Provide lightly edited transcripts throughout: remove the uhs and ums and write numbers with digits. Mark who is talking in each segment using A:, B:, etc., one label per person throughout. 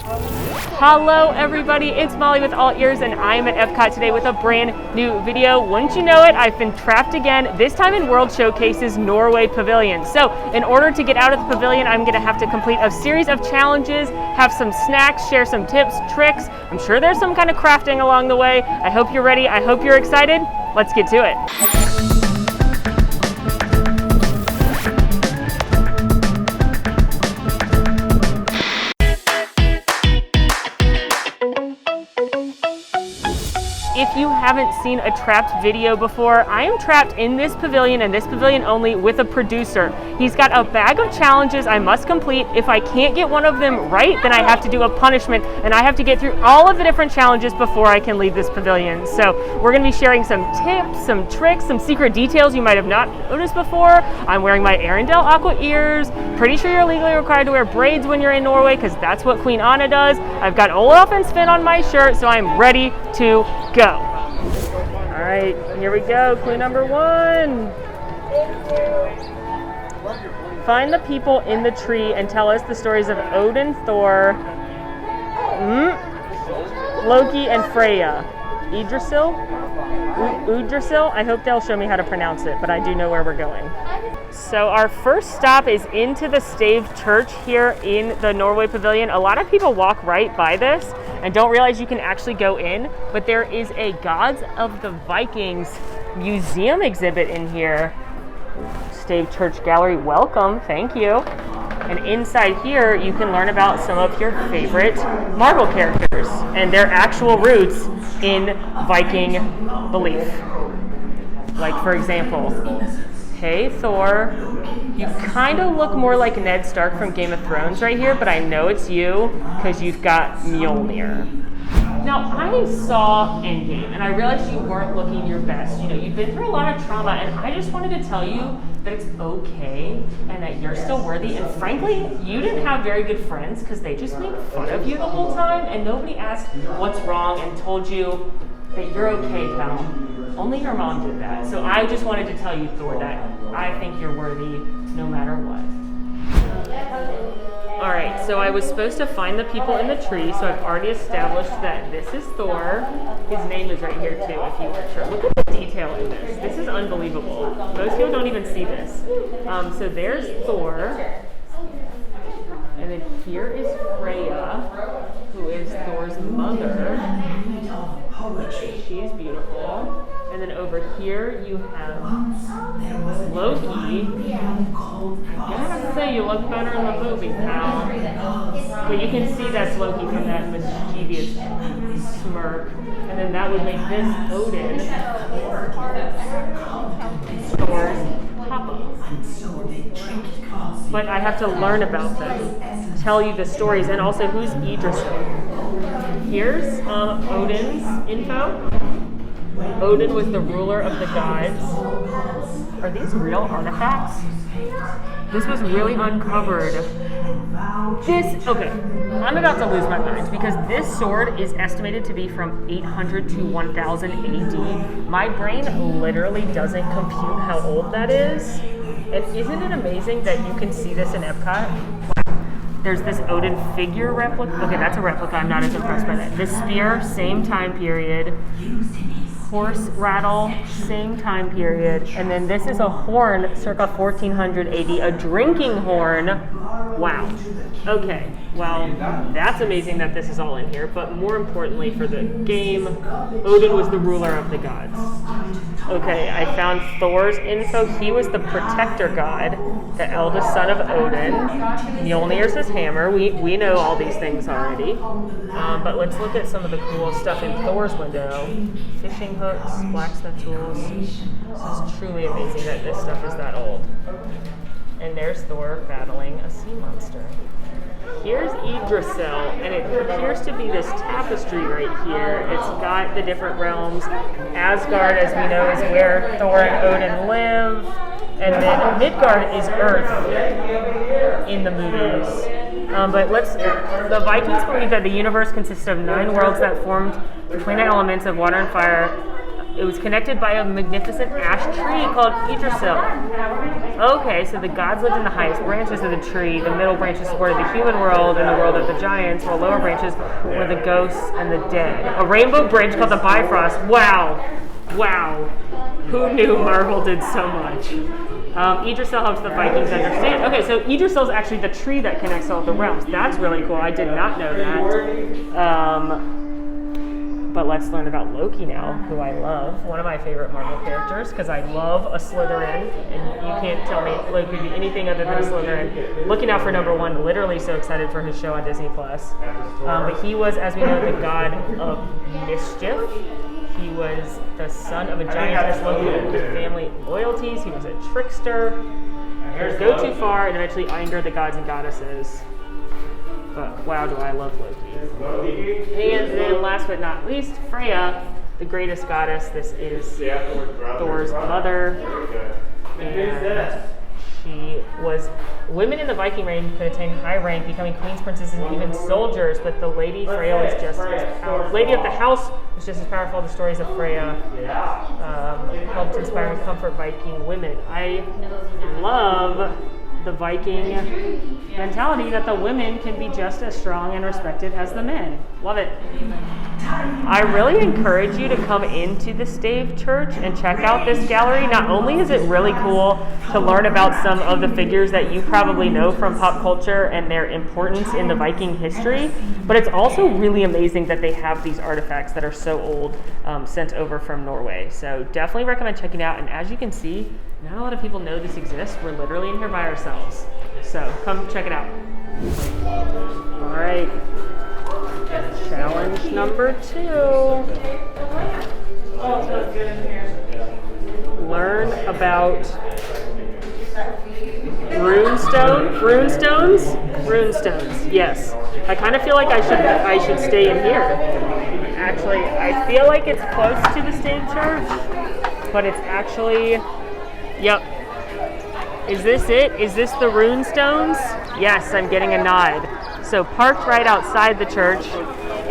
A: Hello everybody, it's Molly with AllEars and I'm at EPCOT today with a brand new video. Wouldn't you know it, I've been trapped again, this time in World Showcase's Norway Pavilion. So in order to get out of the pavilion, I'm going to have to complete a series of challenges, have some snacks, share some tips, tricks. I'm sure there's some kind of crafting along the way. I hope you're ready, I hope you're excited. Let's get to it. If you haven't seen a trapped video before, I am trapped in this pavilion and this pavilion only with a producer. He's got a bag of challenges I must complete. If I can't get one of them right, then I have to do a punishment and I have to get through all of the different challenges before I can leave this pavilion. So we're going to be sharing some tips, some tricks, some secret details you might have not noticed before. I'm wearing my Arendelle Aqua ears. Pretty sure you're legally required to wear braids when you're in Norway because that's what Queen Anna does. I've got Olaf and Sven on my shirt, so I'm ready to go. All right, here we go. Clue number one. Find the people in the tree and tell us the stories of Odin, Thor, Loki, and Freya. Yggdrasil? I hope they'll show me how to pronounce it, but I do know where we're going. So our first stop is into the Stave Church here in the Norway Pavilion. A lot of people walk right by this and don't realize you can actually go in, but there is a Gods of the Vikings museum exhibit in here. Stave Church Gallery, welcome, thank you. And inside here, you can learn about some of your favorite Marvel characters and their actual roots in Viking belief. Like, for example, hey, Thor, you kind of look more like Ned Stark from Game of Thrones right here, but I know it's you because you've got Mjolnir. Now, I saw Endgame, and I realized you weren't looking your best. You know, you've been through a lot of trauma, and I just wanted to tell you that it's okay and that you're still worthy. And frankly, you didn't have very good friends because they just made fun of you the whole time, and nobody asked what's wrong and told you that you're okay, pal. Only your mom did that. So I just wanted to tell you, Thor, that I think you're worthy no matter what. All right, so I was supposed to find the people in the tree, so I've already established that this is Thor. His name is right here too, if you weren't sure. Look at the detail in this. This is unbelievable. Most people don't even see this. So there's Thor. And then here is Freya, who is Thor's mother. She's beautiful. And then over here you have Loki. I gotta say, you look better in the movie, pal. But you can see that's Loki from that mischievous smirk. And then that would make this Odin, Thor's papa. But I have to learn about them, tell you the stories, and also who's Yggdrasil. Here's Odin's info. Odin was the ruler of the gods. Are these real artifacts? This was really uncovered. Okay, I'm about to lose my mind because this sword is estimated to be from 800 to 1000 AD. My brain literally doesn't compute how old that is. And isn't it amazing that you can see this in EPCOT? There's this Odin figure replica. Okay, that's a replica. I'm not as impressed by that. This spear, same time period. Horse rattle, same time period. And then this is a horn circa 1400 AD, a drinking horn. Wow. Okay, well, that's amazing that this is all in here, but more importantly for the game, Odin was the ruler of the gods. Okay, I found Thor's info. He was the protector god, the eldest son of Odin. Mjolnir's his hammer. We know all these things already. But let's look at some of the cool stuff in Thor's window. Fishing hooks, blacksmith tools. This is truly amazing that this stuff is that old. And there's Thor battling a sea monster. Here's Yggdrasil, and it appears to be this tapestry right here. It's got the different realms. Asgard, as we know, is where Thor and Odin live. And then Midgard is Earth in the movies. The Vikings believe that the universe consists of 9 worlds that formed the planet elements of water and fire. It was connected by a magnificent ash tree called Yggdrasil. Okay, so the gods lived in the highest branches of the tree. The middle branches supported the human world and the world of the giants, while lower branches were the ghosts and the dead. A rainbow bridge called the Bifrost. Wow. Wow. Who knew Marvel did so much? Yggdrasil helps the Vikings understand. Okay, so Yggdrasil is actually the tree that connects all the realms. That's really cool. I did not know that. But let's learn about Loki now, who I love. One of my favorite Marvel characters, because I love a Slytherin, and you can't tell me Loki would be anything other than a Slytherin. Looking out for number one, literally so excited for his show on Disney+. But he was, as we know, the god of mischief. He was the son of a giantess Loki with family loyalties. He was a trickster. He would go too far and eventually angered the gods and goddesses. But wow, do I love Loki. And then last but not least, Freya, the greatest goddess. This is Thor's mother. And she was, women in the Viking reign could attain high rank, becoming queens, princesses, and even soldiers, but the Lady Freya was just as powerful. Lady of the House was just as powerful. The stories of Freya helped inspire and comfort Viking women. I love the Viking mentality that the women can be just as strong and respected as the men. Love it. I really encourage you to come into the Stave Church and check out this gallery. Not only is it really cool to learn about some of the figures that you probably know from pop culture and their importance in the Viking history, but it's also really amazing that they have these artifacts that are so old sent over from Norway. So definitely recommend checking it out. And as you can see, not a lot of people know this exists. We're literally in here by ourselves. So come check it out. All right. Challenge number 2. Learn about runestones. Yes. I kind of feel like I should stay in here. Actually, I feel like it's close to the Stave Church, but it's actually, yep. Is this it? Is this the runestones? Yes, I'm getting a nod. So parked right outside the church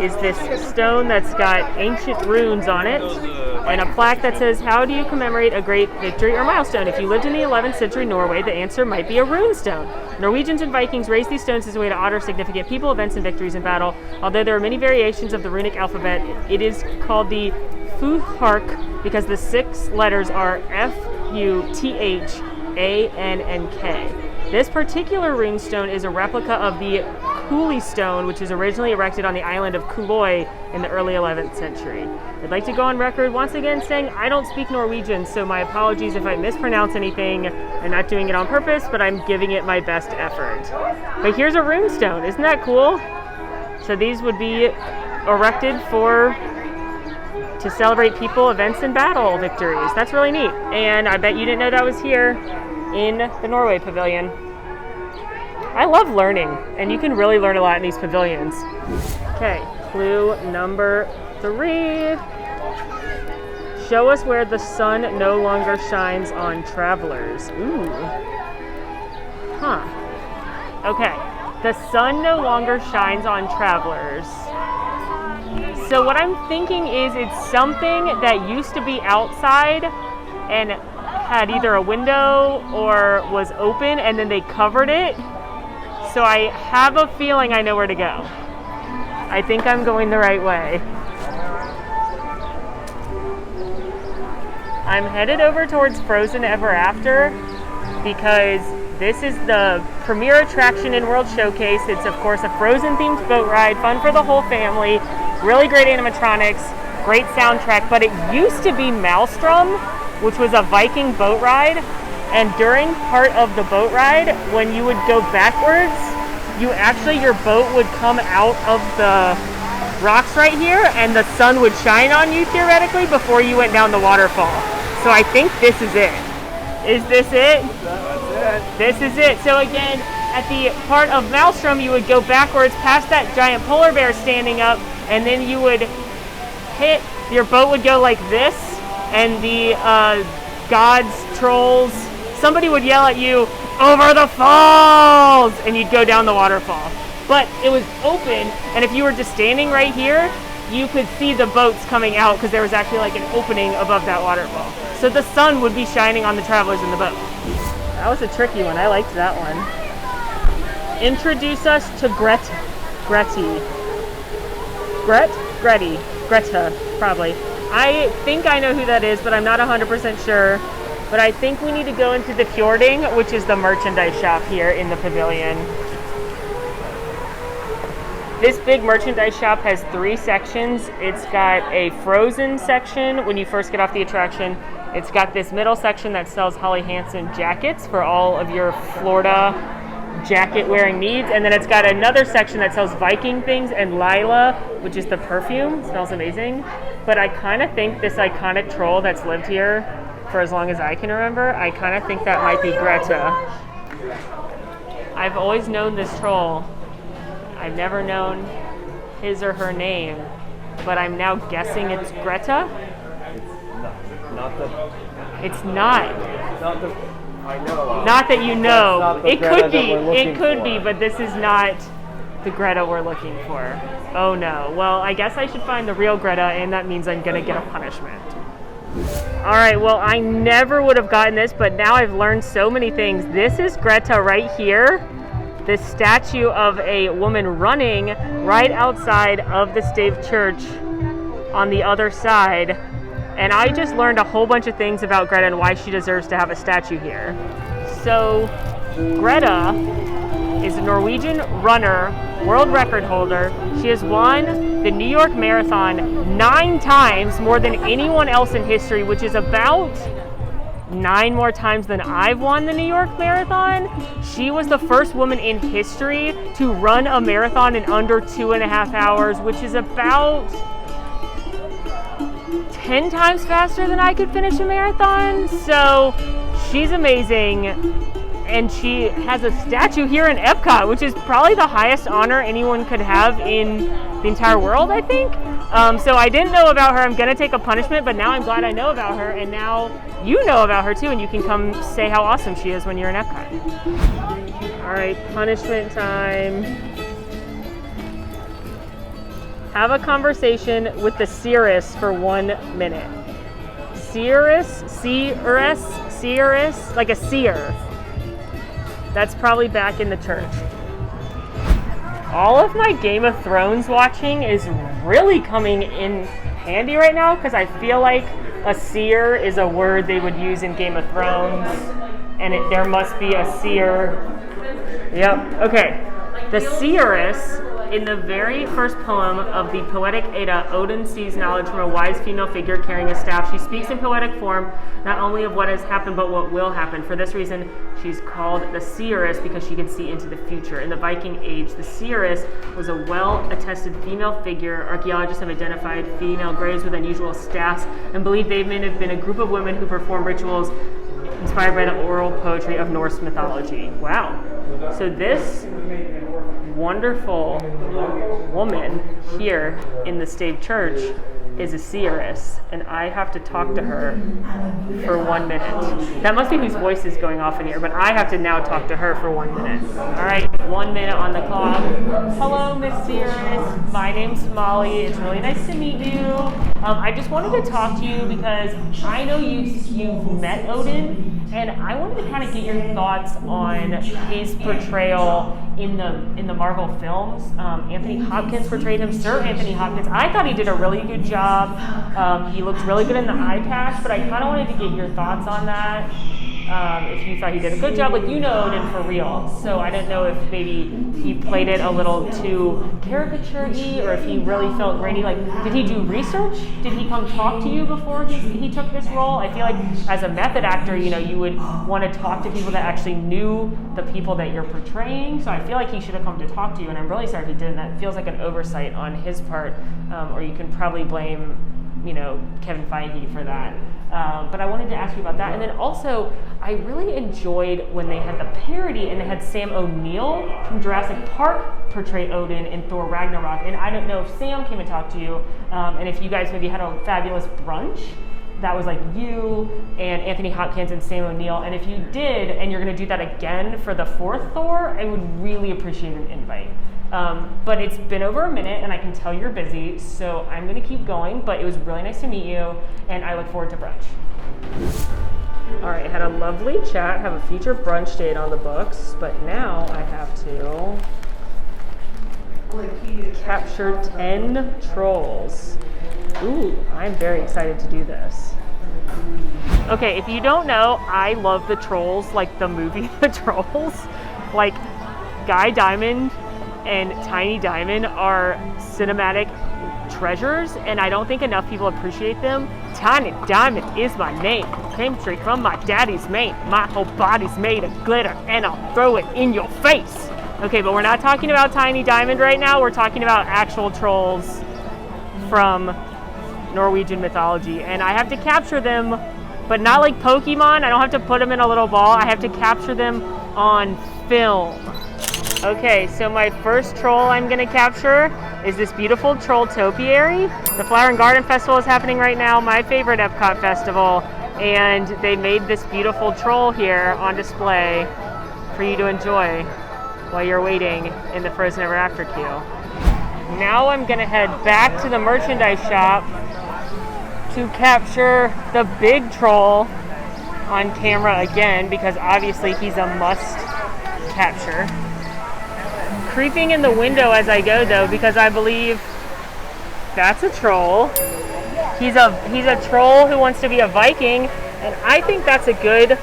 A: is this stone that's got ancient runes on it and a plaque that says, how do you commemorate a great victory or milestone? If you lived in the 11th century Norway, the answer might be a runestone. Norwegians and Vikings raised these stones as a way to honor significant people, events, and victories in battle. Although there are many variations of the runic alphabet, it is called the Futhark because the 6 letters are F, U, T, H, A, N, and K. This particular runestone is a replica of the Cooley stone, which was originally erected on the island of Kuløy in the early 11th century. I'd like to go on record once again saying I don't speak Norwegian, so my apologies if I mispronounce anything. I'm not doing it on purpose, but I'm giving it my best effort. But here's a runestone. Isn't that cool? So these would be erected to celebrate people, events, and battle victories. That's really neat. And I bet you didn't know that was here in the Norway Pavilion. I love learning, and you can really learn a lot in these pavilions. Okay, clue number 3. Show us where the sun no longer shines on travelers. Ooh. Huh. Okay, the sun no longer shines on travelers. So what I'm thinking is it's something that used to be outside and had either a window or was open and then they covered it. So I have a feeling I know where to go. I think I'm going the right way. I'm headed over towards Frozen Ever After because this is the premier attraction in World Showcase. It's of course a Frozen themed boat ride, fun for the whole family, really great animatronics, great soundtrack, but it used to be Maelstrom, which was a Viking boat ride. And during part of the boat ride, when you would go backwards, your boat would come out of the rocks right here and the sun would shine on you theoretically before you went down the waterfall. So I think this is it. Is this it? That's it. This is it. So again, at the part of Maelstrom, you would go backwards past that giant polar bear standing up, and then you would your boat would go like this, and the gods, trolls, somebody would yell at you, over the falls, and you'd go down the waterfall. But it was open, and if you were just standing right here, you could see the boats coming out because there was actually like an opening above that waterfall. So the sun would be shining on the travelers in the boat. That was a tricky one. I liked that one. Introduce us to Greta, probably. I think I know who that is, but I'm not 100% sure. But I think we need to go into the Fjording, which is the merchandise shop here in the pavilion. This big merchandise shop has 3 sections. It's got a frozen section when you first get off the attraction. It's got this middle section that sells Holly Hansen jackets for all of your Florida jacket wearing needs. And then it's got another section that sells Viking things and Lila, which is the perfume. It smells amazing. But I kind of think this iconic troll that's lived here for as long as I can remember, I kind of think that might be Greta. I've always known this troll. I've never known his or her name, but I'm now guessing it's Greta. It's not.
B: I know.
A: Not that you know. It could be.
B: It
A: could be, but this is not the Greta we're looking for. Oh no. Well, I guess I should find the real Greta, and that means I'm gonna get a punishment. All right, well, I never would have gotten this, but now I've learned so many things. This is Greta right here. This statue of a woman running right outside of the Stave Church on the other side. And I just learned a whole bunch of things about Greta and why she deserves to have a statue here. So Greta is a Norwegian runner, world record holder. She has won the New York Marathon 9 times, more than anyone else in history, which is about 9 more times than I've won the New York Marathon. She was the first woman in history to run a marathon in under 2.5 hours, which is about 10 times faster than I could finish a marathon. So she's amazing. And she has a statue here in EPCOT, which is probably the highest honor anyone could have in the entire world, I think. So I didn't know about her. I'm gonna take a punishment, but now I'm glad I know about her, and now you know about her too, and you can come say how awesome she is when you're in EPCOT. All right, punishment time. Have a conversation with the seeress for 1 minute. Seeress, like a seer. That's probably back in the church. All of my Game of Thrones watching is really coming in handy right now because I feel like a seer is a word they would use in Game of Thrones, and there must be a seer. Yep, okay. The seeress, in the very first poem of the poetic Edda, Odin sees knowledge from a wise female figure carrying a staff. She speaks in poetic form, not only of what has happened, but what will happen. For this reason, she's called the seeress because she can see into the future. In the Viking age, the seeress was a well-attested female figure. Archaeologists have identified female graves with unusual staffs and believe they may have been a group of women who perform rituals inspired by the oral poetry of Norse mythology. Wow. So this wonderful woman here in the Stave Church is a seeress, and I have to talk to her for 1 minute. That must be whose voice is going off in here, but I have to now talk to her for 1 minute. All right, 1 minute on the clock. Hello, Miss Seeress. My name's Molly. It's really nice to meet you. I just wanted to talk to you because I know you've met Odin, and I wanted to kind of get your thoughts on his portrayal in the Marvel films. Anthony Hopkins portrayed him, Sir Anthony Hopkins. I thought he did a really good job. He looked really good in the eye patch, but I kind of wanted to get your thoughts on that. If you thought he did a good job, like you know Odin for real. So I didn't know if maybe he played it a little too caricature-y or if he really felt grainy. Like, did he do research? Did he come talk to you before he took this role? I feel like as a method actor, you would want to talk to people that actually knew the people that you're portraying. So I feel like he should have come to talk to you, and I'm really sorry if he didn't. That feels like an oversight on his part, or you can probably blame, Kevin Feige for that. But I wanted to ask you about that. And then also, I really enjoyed when they had the parody and they had Sam O'Neill from Jurassic Park portray Odin in Thor Ragnarok. And I don't know if Sam came and talked to you, and if you guys maybe had a fabulous brunch that was like you and Anthony Hopkins and Sam O'Neill. And if you did, and you're going to do that again for the 4th Thor, I would really appreciate an invite. But it's been over a minute and I can tell you're busy, so I'm gonna keep going, but it was really nice to meet you and I look forward to brunch. All right, had a lovely chat, have a future brunch date on the books, but now I have to capture 10 trolls. Ooh, I'm very excited to do this. Okay, if you don't know, I love the Trolls, like the movie The Trolls. Like, Guy Diamond and Tiny Diamond are cinematic treasures, and I don't think enough people appreciate them. Tiny Diamond is my name. Came straight from my daddy's mane. My whole body's made of glitter, and I'll throw it in your face. Okay, but we're not talking about Tiny Diamond right now. We're talking about actual trolls from Norwegian mythology, and I have to capture them, but not like Pokemon. I don't have to put them in a little ball. I have to capture them on film. Okay, so my first troll I'm gonna capture is this beautiful troll topiary. The Flower and Garden Festival is happening right now, my favorite EPCOT festival, and they made this beautiful troll here on display for you to enjoy while you're waiting in the Frozen Ever After queue. Now I'm gonna head back to the merchandise shop to capture the big troll on camera again, because obviously he's a must capture. Creeping in the window as I go though, because I believe that's a troll. He's a troll who wants to be a Viking, and I think that's a good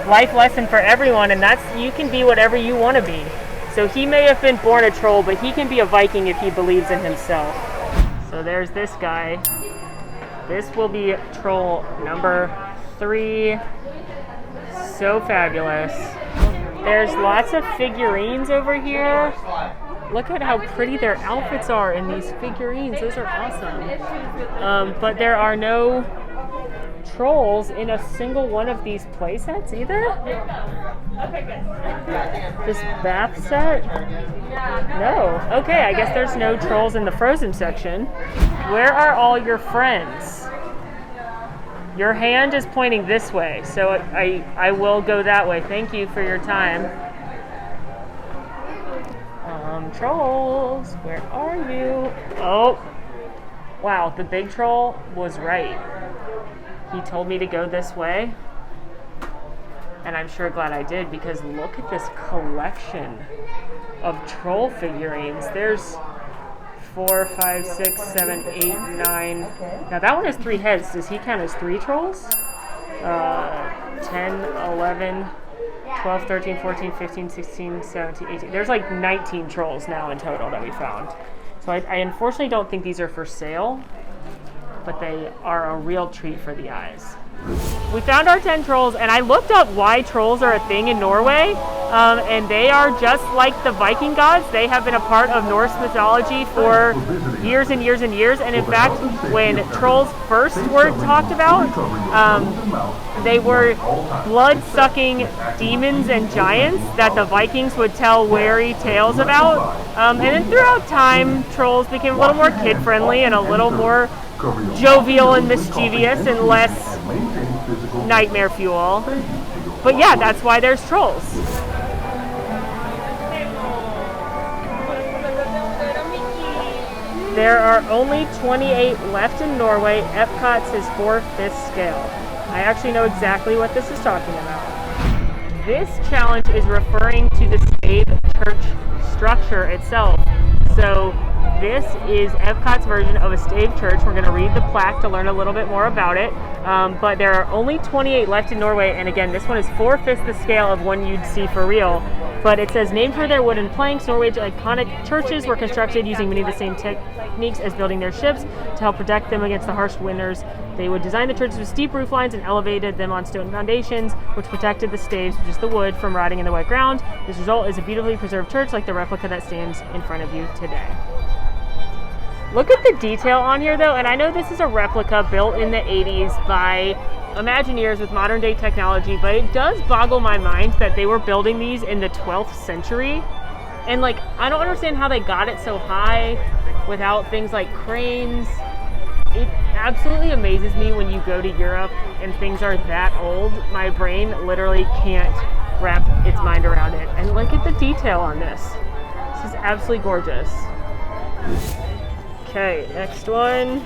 A: life lesson for everyone, and that's you can be whatever you want to be. So he may have been born a troll, but he can be a Viking if he believes in himself. So there's this guy. This will be troll number 3. So fabulous. There's lots of figurines over here. Look at how pretty their outfits are in these figurines. Those are awesome. But there are no trolls in a single one of these play sets either. This bath set? No. Okay, I guess there's no trolls in the Frozen section. Where are all your friends? Your hand is pointing this way, so I will go that way. Thank you for your time. Trolls, where are you? Oh, wow, the big troll was right. He told me to go this way, and I'm sure glad I did, because look at this collection of troll figurines. There's 4, 5, 6, 7, 8, 9. Now that one has 3 heads. Does he count as 3 trolls? 10, 11, 12, 13, 14, 15, 16, 17, 18. There's like 19 trolls now in total that we found. So I unfortunately don't think these are for sale, but they are a real treat for the eyes. We found our 10 trolls, and I looked up why trolls are a thing in Norway, and they are just like the Viking gods. They have been a part of Norse mythology for years and years and years, and in fact, when trolls first were talked about, they were blood-sucking demons and giants that the Vikings would tell wary tales about. And then throughout time, trolls became a little more kid-friendly and a little more jovial and mischievous and less nightmare fuel. But yeah, that's why there's trolls. There are only 28 left in Norway. EPCOT's his 4/5 scale. I actually know exactly what this is talking about. This challenge is referring to the Stave Church structure itself. So this is EPCOT's version of a Stave Church. We're going to read the plaque to learn a little bit more about it. But there are only 28 left in Norway, and again, this one is 4/5 the scale of one you'd see for real. But it says, named for their wooden planks, Norway's iconic churches were constructed using many of the same techniques as building their ships to help protect them against the harsh winters. They would design the churches with steep roof lines and elevated them on stone foundations, which protected the staves, which is the wood, from rotting in the wet ground. This result is a beautifully preserved church like the replica that stands in front of you today. Look at the detail on here though, and I know this is a replica built in the 80s by Imagineers with modern day technology, but it does boggle my mind that they were building these in the 12th century. And like, I don't understand how they got it so high without things like cranes. It absolutely amazes me when you go to Europe and things are that old. My brain literally can't wrap its mind around it. And look at the detail on this. This is absolutely gorgeous. Okay, next one.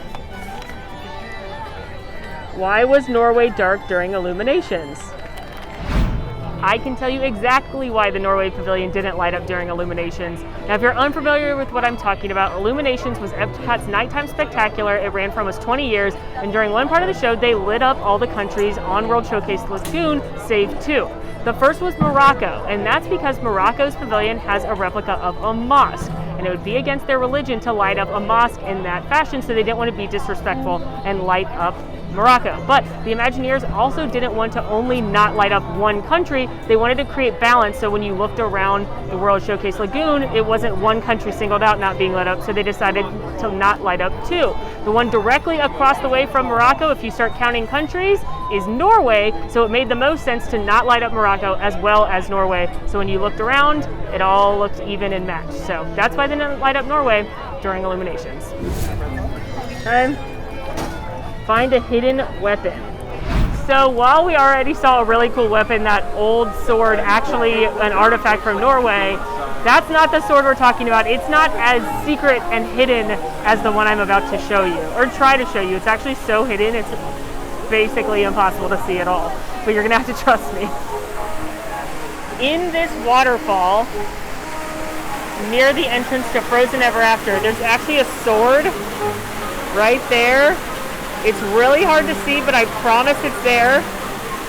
A: Why was Norway dark during Illuminations? I can tell you exactly why the Norway Pavilion didn't light up during Illuminations. Now, if you're unfamiliar with what I'm talking about, Illuminations was EPCOT's nighttime spectacular. It ran for almost 20 years, and during one part of the show, they lit up all the countries on World Showcase Lagoon, save 2. The first was Morocco, and that's because Morocco's pavilion has a replica of a mosque, and it would be against their religion to light up a mosque in that fashion, so they didn't want to be disrespectful and light up Morocco. But the Imagineers also didn't want to only not light up one country. They wanted to create balance, so when you looked around the World Showcase Lagoon, it wasn't one country singled out not being lit up, so they decided to not light up 2. The one directly across the way from Morocco, if you start counting countries, is Norway, so it made the most sense to not light up Morocco as well as Norway. So when you looked around, it all looked even and matched. So that's why they didn't light up Norway during Illuminations. Okay. Find a hidden weapon. So while we already saw a really cool weapon, that old sword, actually an artifact from Norway, that's not the sword we're talking about. It's not as secret and hidden as the one I'm about to show you, or try to show you. It's actually so hidden, it's basically impossible to see at all. But you're gonna have to trust me. In this waterfall, near the entrance to Frozen Ever After, there's actually a sword right there. It's really hard to see, but I promise it's there.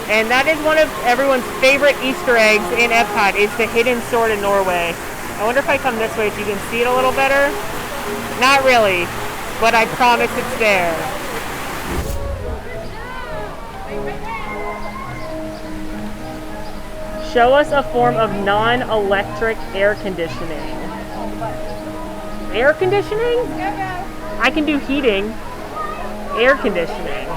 A: And that is one of everyone's favorite Easter eggs in EPCOT, is the hidden sword in Norway. I wonder if I come this way if you can see it a little better. Not really, but I promise it's there. Show us a form of non-electric air conditioning. Air conditioning? I can do heating. Air conditioning.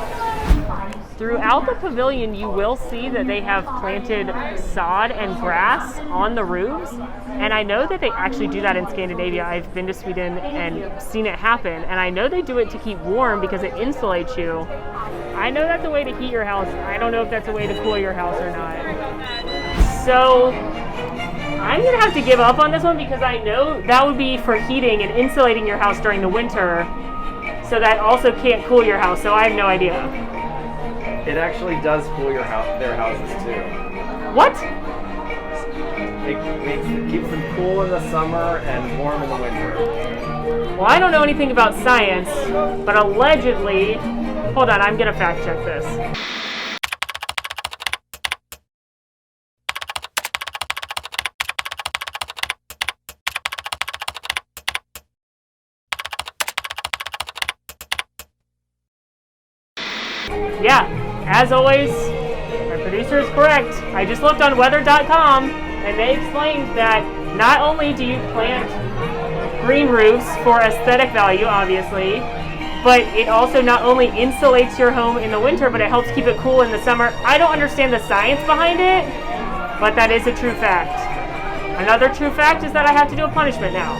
A: Throughout the pavilion, you will see that they have planted sod and grass on the roofs, and I know that they actually do that in Scandinavia. I've been to Sweden and seen it happen, and I know they do it to keep warm because it insulates you. I know that's a way to heat your house. I don't know if that's a way to cool your house or not. So I'm gonna have to give up on this one because I know that would be for heating and insulating your house during the winter. So that also can't cool your house, so I have no idea.
B: It actually does cool their houses too.
A: What?
B: It keeps them cool in the summer and warm in the winter.
A: Well, I don't know anything about science, but allegedly, hold on, I'm gonna fact check this. Yeah, as always, my producer is correct. I just looked on weather.com and they explained that not only do you plant green roofs for aesthetic value, obviously, but it also not only insulates your home in the winter, but it helps keep it cool in the summer. I don't understand the science behind it, but that is a true fact. Another true fact is that I have to do a punishment now.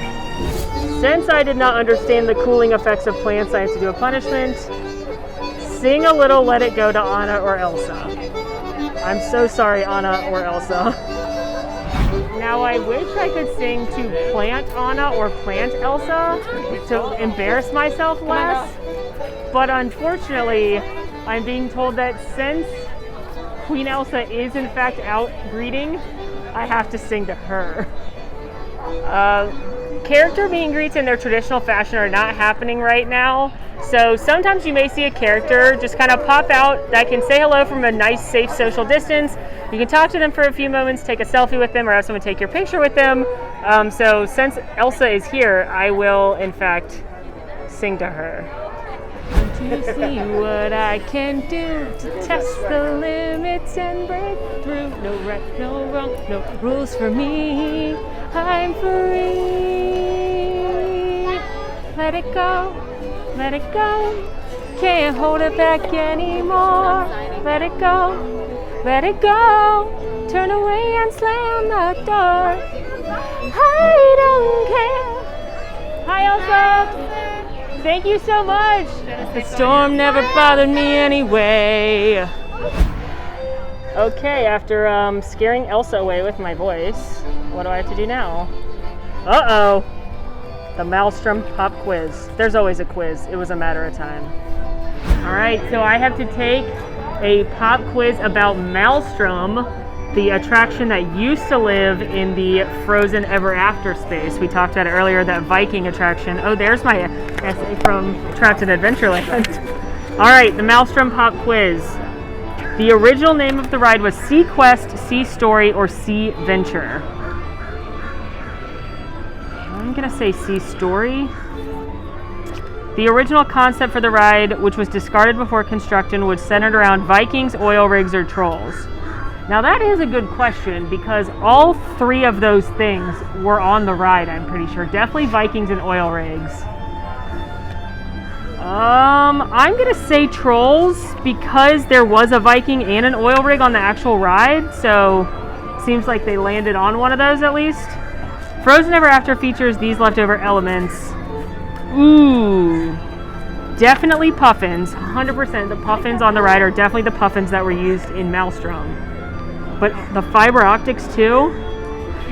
A: Since I did not understand the cooling effects of plants, I have to do a punishment. Sing a little Let It Go to Anna or Elsa. I'm so sorry, Anna or Elsa. Now I wish I could sing to Plant Anna or Plant Elsa to embarrass myself less, but unfortunately I'm being told that since Queen Elsa is in fact out greeting, I have to sing to her. Character meet and greets in their traditional fashion are not happening right now. So sometimes you may see a character just kind of pop out that can say hello from a nice, safe social distance. You can talk to them for a few moments, take a selfie with them, or have someone take your picture with them. So since Elsa is here, I will, in fact, sing to her. To see what I can do to test the limits and break through. No right, no wrong, no rules for me. I'm free. Let it go. Let it go, can't hold it back anymore. Let it go, turn away and slam the door. I don't care. Hi Elsa, thank you so much. The storm never bothered me anyway. Okay, after scaring Elsa away with my voice, what do I have to do now? Uh-oh. The Maelstrom pop quiz. There's always a quiz. It was a matter of time. All right, so I have to take a pop quiz about Maelstrom, the attraction that used to live in the Frozen Ever After space. We talked about it earlier, that Viking attraction. Oh, there's my essay from Trapped in Adventureland. All right, the Maelstrom pop quiz. The original name of the ride was Sea Quest, Sea Story, or Sea Venture. I'm gonna say Sea Story. The original concept for the ride, which was discarded before construction, was centered around Vikings, oil rigs, or trolls. Now that is a good question because all three of those things were on the ride, I'm pretty sure. Definitely Vikings and oil rigs. I'm gonna say trolls because there was a Viking and an oil rig on the actual ride, so seems like they landed on one of those at least. Frozen Ever After features these leftover elements. Ooh, definitely puffins. 100% the puffins on the ride are definitely the puffins that were used in Maelstrom. But the fiber optics too?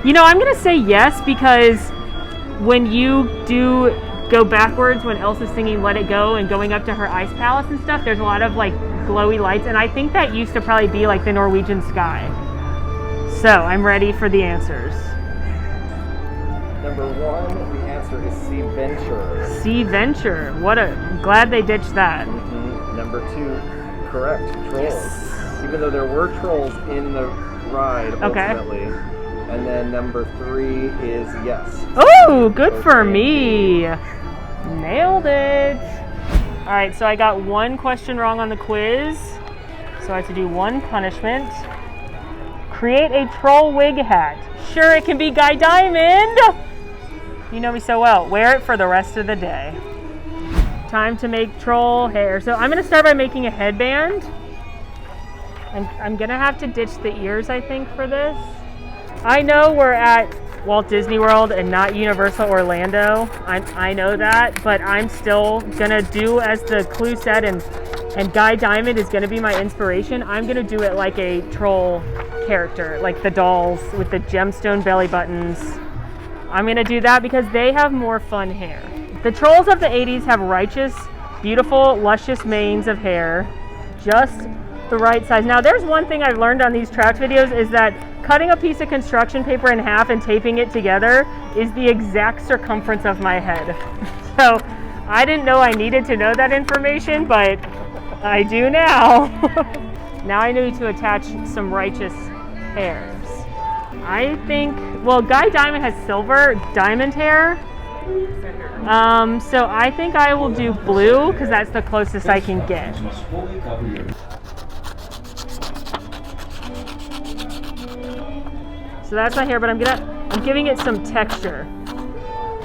A: You know, I'm gonna say yes because when you do go backwards when Elsa's singing Let It Go and going up to her ice palace and stuff, there's a lot of like glowy lights, and I think that used to probably be like the Norwegian sky. So I'm ready for the answers.
B: Number 1, the answer is Sea Venture.
A: Sea Venture. I'm glad they ditched that.
B: Mm-hmm. Number 2, correct. Trolls.
A: Yes.
B: Even though there were trolls in the ride ultimately.
A: Okay.
B: And then number 3 is yes.
A: Oh, good for me. Nailed it. All right, so I got one question wrong on the quiz. So I have to do one punishment. Create a troll wig hat. Sure, it can be Guy Diamond. You know me so well. Wear it for the rest of the day. Time to make troll hair. So I'm gonna start by making a headband. I'm gonna have to ditch the ears, I think, for this. I know we're at Walt Disney World and not Universal Orlando. I know that, but I'm still gonna do as the clue said, and Guy Diamond is gonna be my inspiration. I'm gonna do it like a troll character, like the dolls with the gemstone belly buttons. I'm gonna do that because they have more fun hair. The trolls of the 80s have righteous, beautiful, luscious manes of hair, just the right size. Now there's one thing I've learned on these Trapped videos is that cutting a piece of construction paper in half and taping it together is the exact circumference of my head. So I didn't know I needed to know that information, but I do now. Now I need to attach some righteous hairs. I think, well, Guy Diamond has silver diamond hair. So I think I will do blue because that's the closest I can get. So that's my hair, but I'm giving it some texture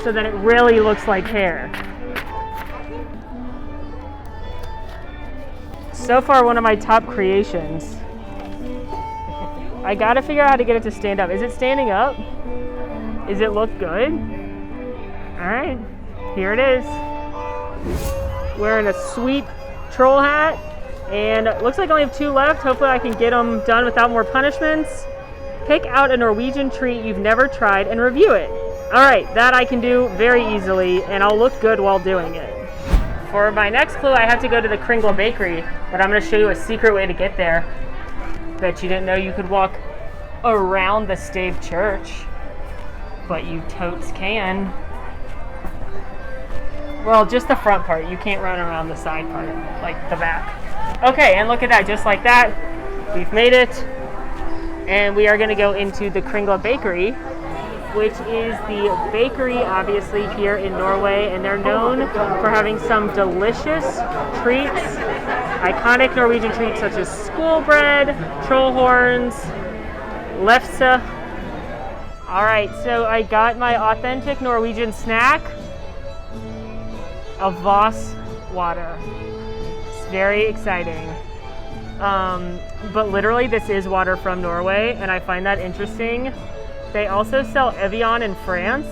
A: so that it really looks like hair. So far, one of my top creations. I gotta figure out how to get it to stand up. Is it standing up? Does it look good? All right, here it is. Wearing a sweet troll hat, and it looks like I only have 2 left. Hopefully I can get them done without more punishments. Pick out a Norwegian treat you've never tried and review it. All right, that I can do very easily, and I'll look good while doing it. For my next clue, I have to go to the Kringle Bakery, but I'm gonna show you a secret way to get there. Bet you didn't know you could walk around the Stave Church, but you totes can. Well, just the front part. You can't run around the side part, like the back. Okay, and look at that, just like that, we've made it. And we are gonna go into the Kringle Bakery, which is the bakery, obviously, here in Norway, and they're known for having some delicious treats. Iconic Norwegian treats such as school bread, troll horns, lefse. All right, so I got my authentic Norwegian snack of Voss water. It's very exciting. But literally this is water from Norway, and I find that interesting. They also sell Evian in France,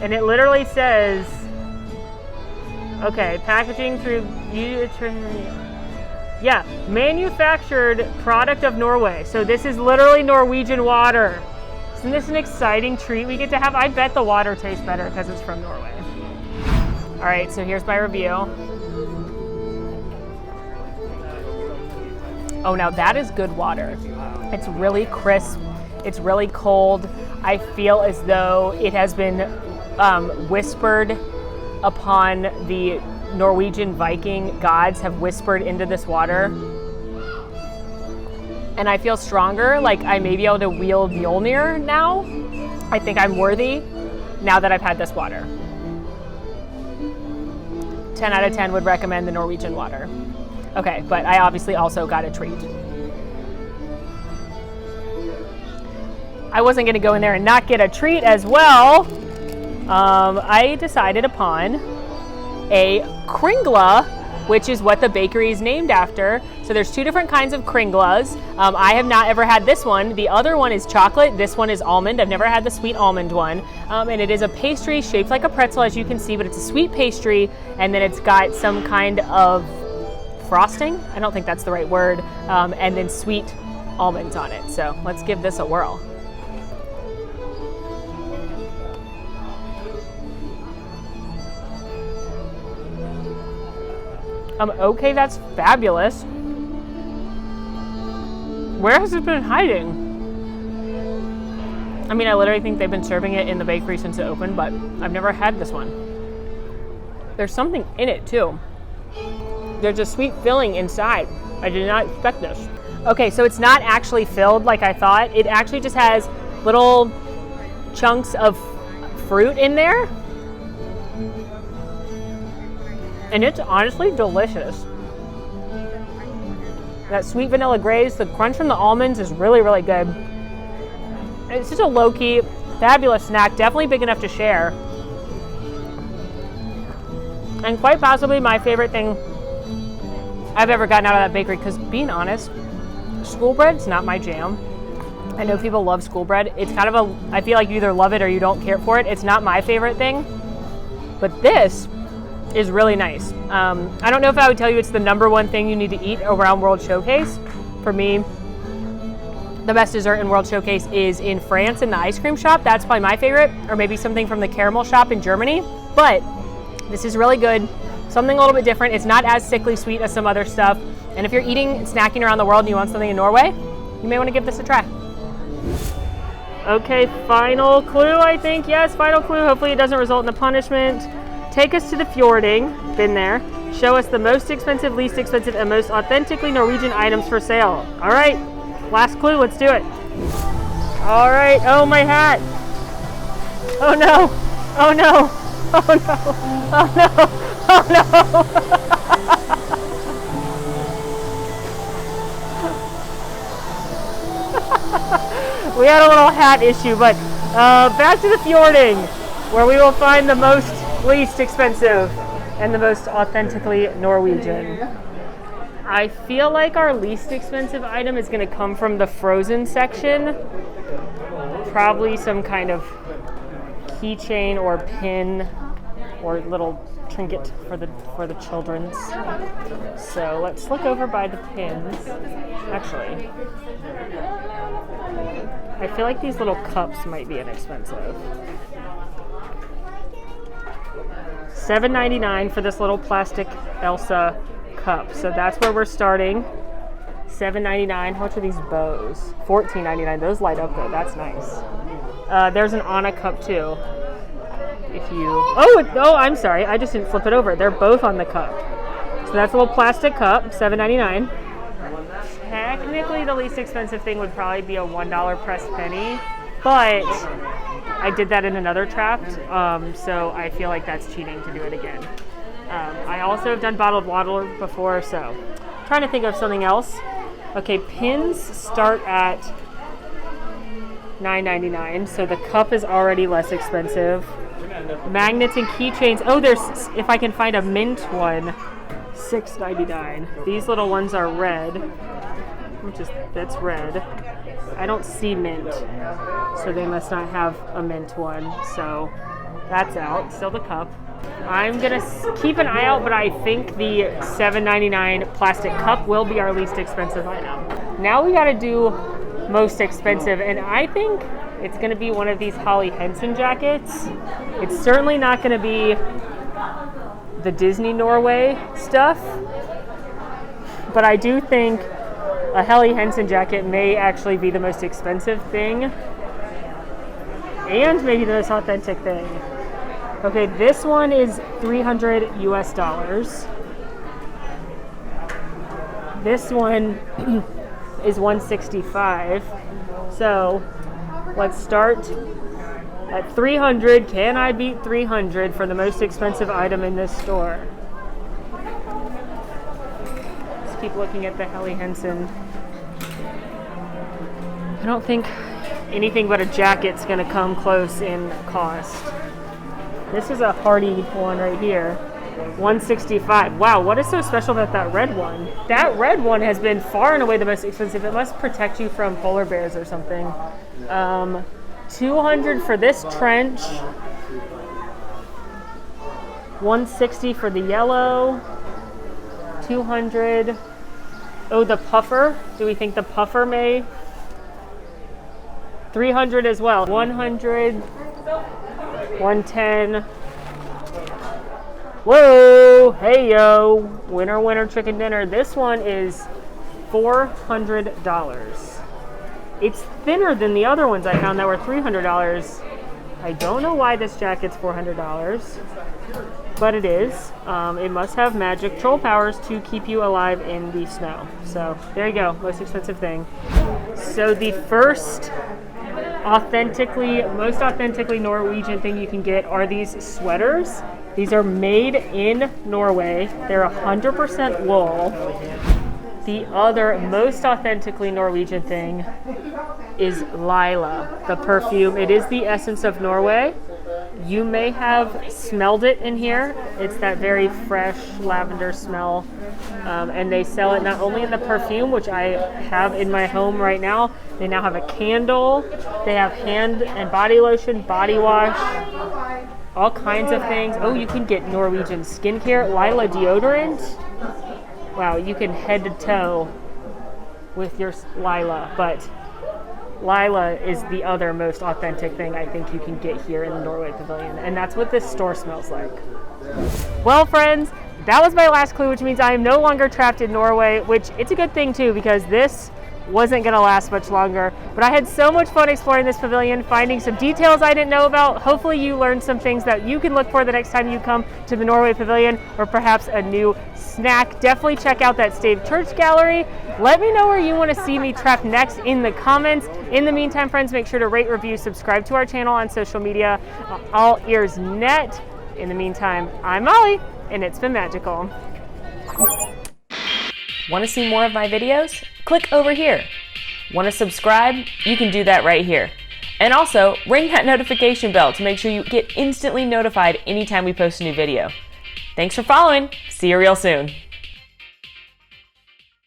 A: and it literally says, okay, packaging through, yeah, manufactured product of Norway. So this is literally Norwegian water. Isn't this an exciting treat we get to have? I bet the water tastes better because it's from Norway. All right, so here's my review. Oh, now that is good water. It's really crisp. It's really cold. I feel as though it has been whispered upon the Norwegian Viking gods have whispered into this water. And I feel stronger, like I may be able to wield Mjolnir now. I think I'm worthy now that I've had this water. 10 out of 10 would recommend the Norwegian water. Okay, but I obviously also got a treat. I wasn't gonna go in there and not get a treat as well. I decided upon a kringla, which is what the bakery is named after. So there's two different kinds of kringlas. I have not ever had this one. The other one is chocolate. This one is almond. I've never had the sweet almond one. And it is a pastry shaped like a pretzel, as you can see, but it's a sweet pastry. And then it's got some kind of frosting. I don't think that's the right word. And then sweet almonds on it. So let's give this a whirl. Okay, that's fabulous. Where has it been hiding? I mean, I literally think they've been serving it in the bakery since it opened, but I've never had this one. There's something in it too. There's a sweet filling inside. I did not expect this. Okay, so it's not actually filled like I thought. It actually just has little chunks of fruit in there. And it's honestly delicious. That sweet vanilla glaze, the crunch from the almonds is really, really good. It's just a low-key, fabulous snack, definitely big enough to share. And quite possibly my favorite thing I've ever gotten out of that bakery, because being honest, school bread's not my jam. I know people love school bread. It's kind of I feel like you either love it or you don't care for it. It's not my favorite thing, but this is really nice. I don't know if I would tell you it's the number one thing you need to eat around World Showcase. For me, the best dessert in World Showcase is in France in the ice cream shop. That's probably my favorite, or maybe something from the caramel shop in Germany. But this is really good. Something a little bit different. It's not as sickly sweet as some other stuff. And if you're eating and snacking around the world and you want something in Norway, you may want to give this a try. Okay, final clue, I think. Yes, final clue. Hopefully it doesn't result in a punishment. Take us to the Fjording, been there. Show us the most expensive, least expensive, and most authentically Norwegian items for sale. All right, last clue, let's do it. All right, oh, my hat. Oh no, oh no, oh no, oh no, oh no. We had a little hat issue, but back to the Fjording, where we will find the most least expensive and the most authentically Norwegian. I feel like our least expensive item is going to come from the frozen section. Probably some kind of keychain or pin or little trinket for the children's. So let's look over by the pins. Actually, I feel like these little cups might be inexpensive. $7.99 for this little plastic Elsa cup. So that's where we're starting. $7.99. How much are these bows? $14.99. Those light up though. That's nice. There's an Anna cup too. If you... Oh, I'm sorry. I just didn't flip it over. They're both on the cup. So that's a little plastic cup. $7.99. Technically, the least expensive thing would probably be a $1 pressed penny. But I did that in another tract, so I feel like that's cheating to do it again. I also have done bottled water before, so I'm trying to think of something else. Okay, pins start at $9.99, so the cup is already less expensive. Magnets and keychains. Oh, there's, if I can find a mint one, $6.99. These little ones are red. That's red. I don't see mint, so they must not have a mint one. So that's out. Still the cup. I'm gonna keep an eye out, but I think the $7.99 plastic cup will be our least expensive item. Now we gotta do most expensive, and I think it's going to be one of these Holly Henson jackets. It's certainly not going to be the Disney Norway stuff, but I do think a Holly Henson jacket may actually be the most expensive thing and maybe the most authentic thing. Okay, this one is $300 US. This one is $165. So let's start at $300. Can I beat $300 for the most expensive item in this store? Let's keep looking at the Helly Henson. I don't think anything but a jacket's gonna come close in cost. This is a hardy one right here. $165. Wow, what is so special about that red one? That red one has been far and away the most expensive. It must protect you from polar bears or something. $200 for this trench. $160 for the yellow. $200. Oh, the puffer. Do we think the puffer may? $300 as well. $100. $110. Whoa, hey yo, winner, winner, chicken dinner. This one is $400. It's thinner than the other ones I found that were $300. I don't know why this jacket's $400, but it is. It must have magic troll powers to keep you alive in the snow. So there you go, most expensive thing. So the first most authentically Norwegian thing you can get are these sweaters. These are made in Norway. They're 100% wool. The other most authentically Norwegian thing is Lila, the perfume. It is the essence of Norway. You may have smelled it in here. It's that very fresh lavender smell. And they sell it not only in the perfume, which I have in my home right now. They now have a candle. They have hand and body lotion, body wash, all kinds of things. Oh, you can get Norwegian skincare, Lila deodorant. Wow, you can head to toe with your Lila, but Lila is the other most authentic thing I think you can get here in the Norway Pavilion, and that's what this store smells like. Well, friends, that was my last clue, which means I am no longer trapped in Norway, which it's a good thing too, because this wasn't going to last much longer. But I had so much fun exploring this pavilion, finding some details I didn't know about. Hopefully you learned some things that you can look for the next time you come to the Norway Pavilion, or perhaps a new snack. Definitely check out that Stave Church gallery. Let me know where you want to see me trapped next in the comments. In the meantime, friends, make sure to rate, review, subscribe to our channel on social media, AllEars.net. In the meantime, I'm Molly, and it's been magical.
C: Want to see more of my videos? Click over here. Want to subscribe? You can do that right here. And also, ring that notification bell to make sure you get instantly notified anytime we post a new video. Thanks for following. See you real soon.